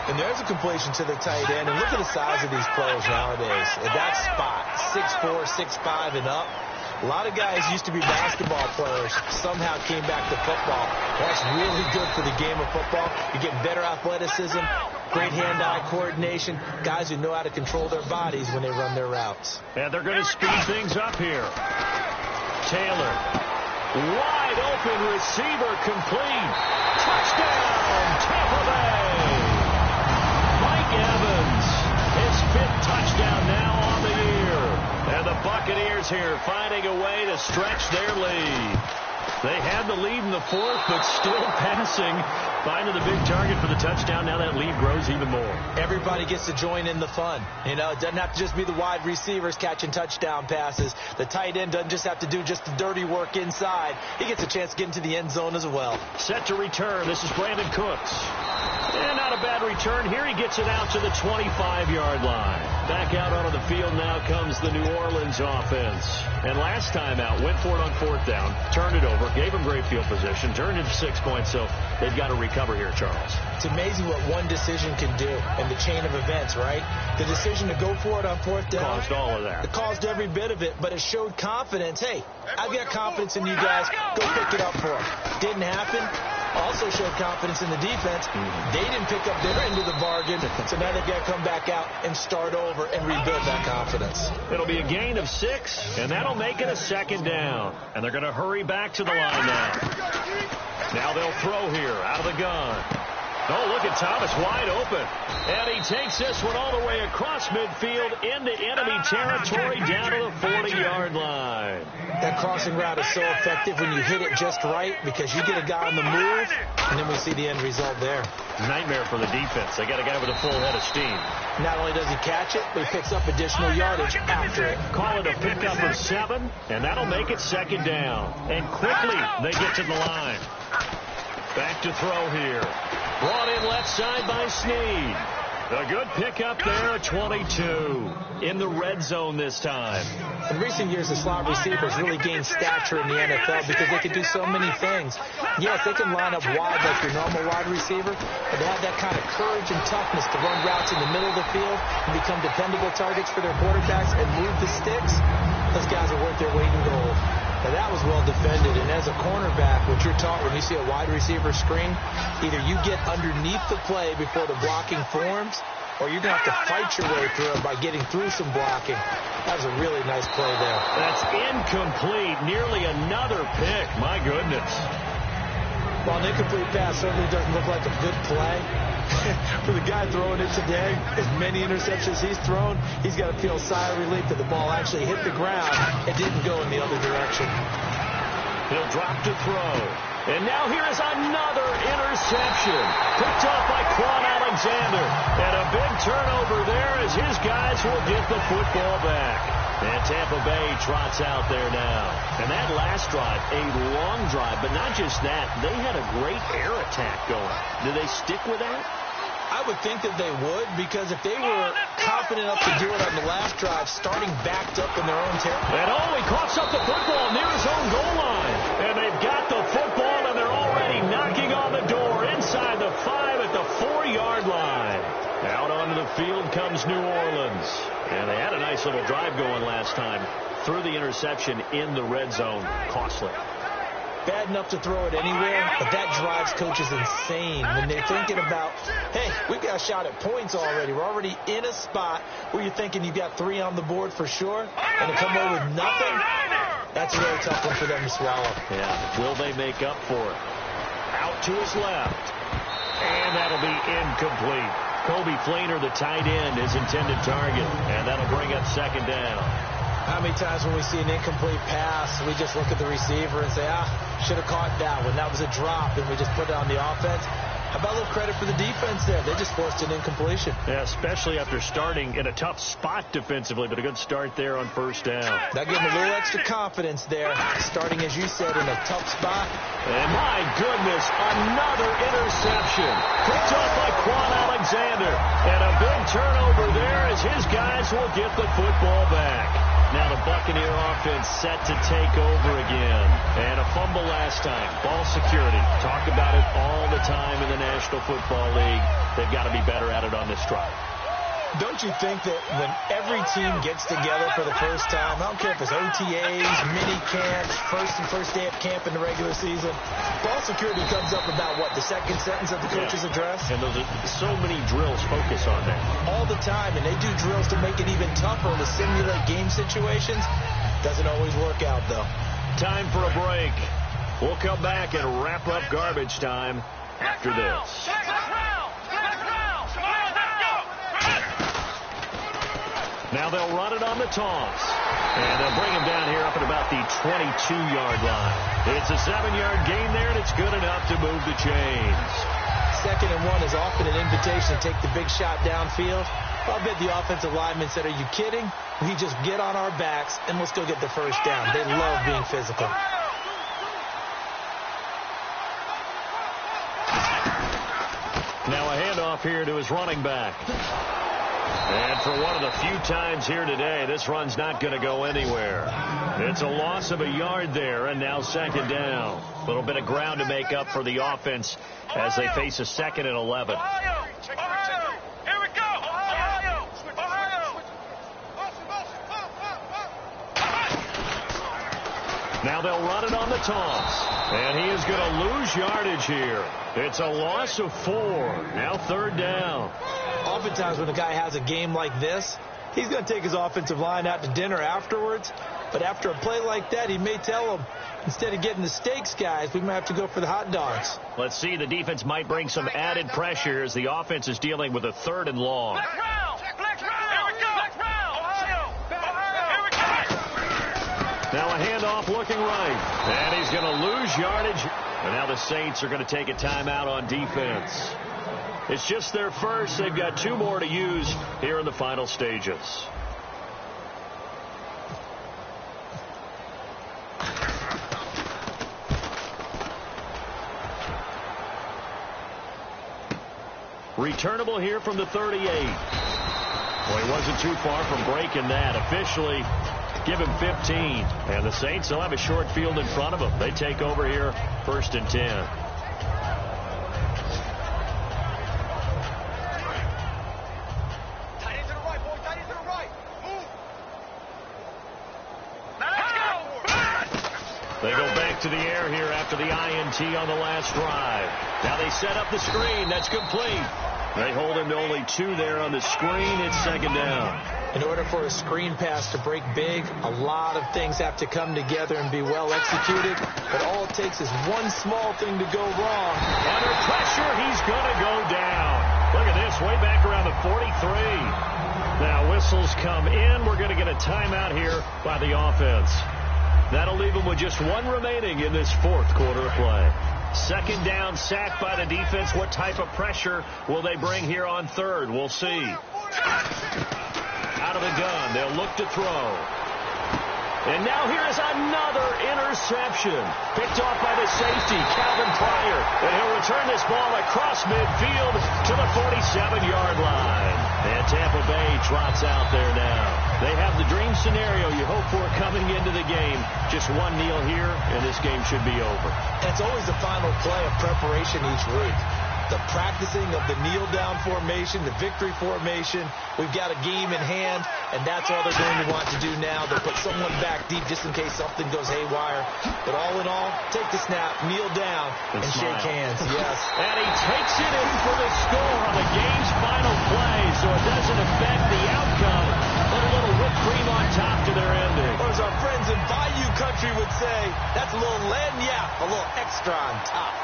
And there's a completion to the tight end. And look at the size of these players nowadays. At that spot, 6'4", 6'5", and up. A lot of guys used to be basketball players, somehow came back to football. That's really good for the game of football. You get better athleticism, great hand-eye coordination, guys who know how to control their bodies when they run their routes. And they're going to speed things up here. Taylor, wide open receiver, complete. Touchdown, Tampa Bay. Mike Evans, his 5th touchdown now on the year. And the Buccaneers here finding a way to stretch their lead. They had the lead in the 4th, but still passing. Finding the big target for the touchdown. Now that lead grows even more. Everybody gets to join in the fun. You know, it doesn't have to just be the wide receivers catching touchdown passes. The tight end doesn't just have to do just the dirty work inside. He gets a chance to get into the end zone as well. Set to return. This is Brandon Cooks. And not a bad return. Here he gets it out to the 25-yard line. Back out onto the field now comes the New Orleans offense. And last time out, went for it on 4th down, turned it over, gave him great field position, turned it to 6 points, so they've got to recover here, Charles. It's amazing what one decision can do in the chain of events, right? The decision to go for it on 4th down. Caused all of that. It caused every bit of it, but it showed confidence. Hey, I've got confidence in you guys. Go pick it up for them. Didn't happen. Also showed confidence in the defense. They didn't pick up their end of the bargain, so now they've got to come back out and start over and rebuild that confidence. It'll be a gain of 6, and that'll make it a 2nd down. And they're going to hurry back to the line now. Now they'll throw here out of the gun. Oh, look at Thomas wide open. And he takes this one all the way across midfield into enemy territory down to the 40-yard line. That crossing route is so effective when you hit it just right because you get a guy on the move, and then we see the end result there. Nightmare for the defense. They got a guy with a full head of steam. Not only does he catch it, but he picks up additional yardage after it. Call it a pickup of 7, and that'll make it 2nd down. And quickly they get to the line. Back to throw here. Brought in left side by Snead. A good pickup there at 22. In the red zone this time. In recent years, the slot receivers really gained stature in the NFL because they can do so many things. Yes, they can line up wide like your normal wide receiver, but they have that kind of courage and toughness to run routes in the middle of the field and become dependable targets for their quarterbacks and move the sticks. Those guys are worth their weight in gold. Now, that was well defended, and as a cornerback, what you're taught when you see a wide receiver screen, either you get underneath the play before the blocking forms, or you're going to have to fight your way through it by getting through some blocking. That was a really nice play there. That's incomplete. Nearly another pick. My goodness. While an incomplete pass certainly doesn't look like a good play, for the guy throwing it today, as many interceptions he's thrown, he's got to feel a sigh of relief that the ball actually hit the ground and didn't go in the other direction. He'll drop to throw. And now here is another interception. Picked off by Quan Alexander. And a big turnover there as his guys will get the football back. And Tampa Bay trots out there now. And that last drive, a long drive, but not just that. They had a great air attack going. Do they stick with that? I would think that they would, because if they were confident enough to do it on the last drive, starting backed up in their own territory. And he coughs up the football near his own goal line. And they've got the football, and they're already knocking on the door inside the 5 at the 4-yard line. Out onto the field comes New Orleans. And they had a nice little drive going last time. Threw the interception in the red zone. Costly. Bad enough to throw it anywhere, but that drives coaches insane when they're thinking about, hey, we've got a shot at points already. We're already in a spot where you're thinking you've got 3 on the board for sure, and to come away with nothing, that's a really tough one for them to swallow. Yeah, will they make up for it? Out to his left, and that'll be incomplete. Kobe Flainer, the tight end, his intended target, and that'll bring up 2nd down. How many times when we see an incomplete pass, we just look at the receiver and say, should have caught that one. That was a drop, and we just put it on the offense. How about a little credit for the defense there? They just forced an incompletion. Yeah, especially after starting in a tough spot defensively, but a good start there on first down. That gave them a little extra confidence there, starting, as you said, in a tough spot. And my goodness, another interception. Picked off by Quan Alexander. And a big turnover there as his guys will get the football back. Now the Buccaneer offense set to take over again. And a fumble last time. Ball security. Talk about it all the time in the National Football League. They've got to be better at it on this drive. Don't you think that when every team gets together for the first time, I don't care if it's OTAs, mini camps, first day of camp in the regular season, ball security comes up about, what, the second sentence of the coach's address? And those are so many drills focus on that. All the time, and they do drills to make it even tougher to simulate game situations. Doesn't always work out, though. Time for a break. We'll come back and wrap up garbage time after this. Now they'll run it on the toss. And they'll bring him down here up at about the 22-yard line. It's a 7-yard gain there, and it's good enough to move the chains. 2nd and 1 is often an invitation to take the big shot downfield. I'll bet the offensive lineman said, are you kidding? We just get on our backs, and let's go get the first down. They love being physical. Now a handoff here to his running back. And for one of the few times here today, this run's not going to go anywhere. It's a loss of a yard there, and now 2nd down. A little bit of ground to make up for the offense as they face a 2nd and 11. Ohio! Here we go! Ohio! Now they'll run it on the toss. And he is going to lose yardage here. It's a loss of 4. Now 3rd down. Oftentimes when a guy has a game like this, he's going to take his offensive line out to dinner afterwards. But after a play like that, he may tell them, instead of getting the steaks, guys, we might have to go for the hot dogs. Let's see. The defense might bring some added pressure as the offense is dealing with a 3rd and long. Black round! Here we go! Ohio! Here we go! Now a handoff looking right. And he's going to lose yardage. And now the Saints are going to take a timeout on defense. It's just their first. They've got 2 more to use here in the final stages. Returnable here from the 38. Well, he wasn't too far from breaking that. Officially, give him 15. And the Saints will have a short field in front of them. They take over here 1st and 10. They go back to the air here after the INT on the last drive. Now they set up the screen. That's complete. They hold him to only 2 there on the screen. It's 2nd down. In order for a screen pass to break big, a lot of things have to come together and be well executed. But all it takes is one small thing to go wrong. Under pressure, he's going to go down. Look at this, way back around the 43. Now whistles come in. We're going to get a timeout here by the offense. That'll leave them with just 1 remaining in this 4th quarter of play. 2nd down, sack by the defense. What type of pressure will they bring here on 3rd? We'll see. Out of the gun, they'll look to throw. And now here is another interception. Picked off by the safety, Calvin Pryor. And he'll return this ball across midfield to the 47-yard line. And Tampa Bay trots out there now. They have the dream scenario you hope for coming into the game. Just 1 kneel here, and this game should be over. And it's always the final play of preparation each week. The practicing of the kneel-down formation, the victory formation. We've got a game in hand, and that's all they're going to want to do now. They'll put someone back deep just in case something goes haywire. But all in all, take the snap, kneel down, and shake hands. Yes. And he takes it in for the score on the game's final play, so it doesn't affect the outcome. Put a little whipped cream on top to their ending. Or as our friends in Bayou Country would say, that's a little lagniappe, a little extra on top.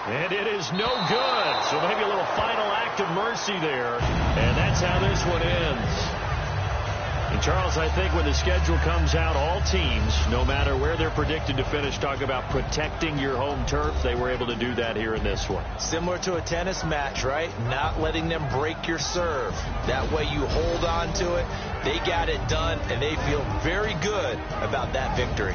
And it is no good. So maybe a little final act of mercy there. And that's how this one ends. And Charles, I think when the schedule comes out, all teams, no matter where they're predicted to finish, talk about protecting your home turf. They were able to do that here in this one. Similar to a tennis match, right? Not letting them break your serve. That way you hold on to it. They got it done, and they feel very good about that victory.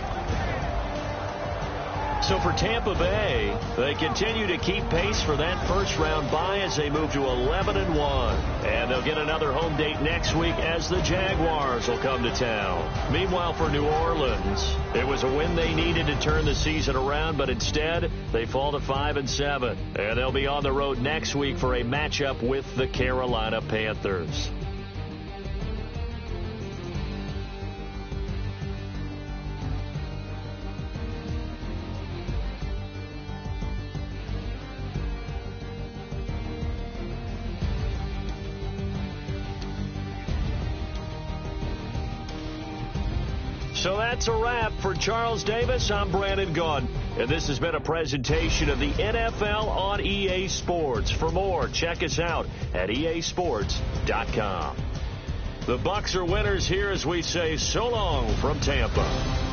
So for Tampa Bay, they continue to keep pace for that first-round bye as they move to 11-1. And they'll get another home date next week as the Jaguars will come to town. Meanwhile, for New Orleans, it was a win they needed to turn the season around, but instead, they fall to 5-7. And they'll be on the road next week for a matchup with the Carolina Panthers. So that's a wrap. For Charles Davis, I'm Brandon Gunn. And this has been a presentation of the NFL on EA Sports. For more, check us out at easports.com. The Bucs are winners here as we say so long from Tampa.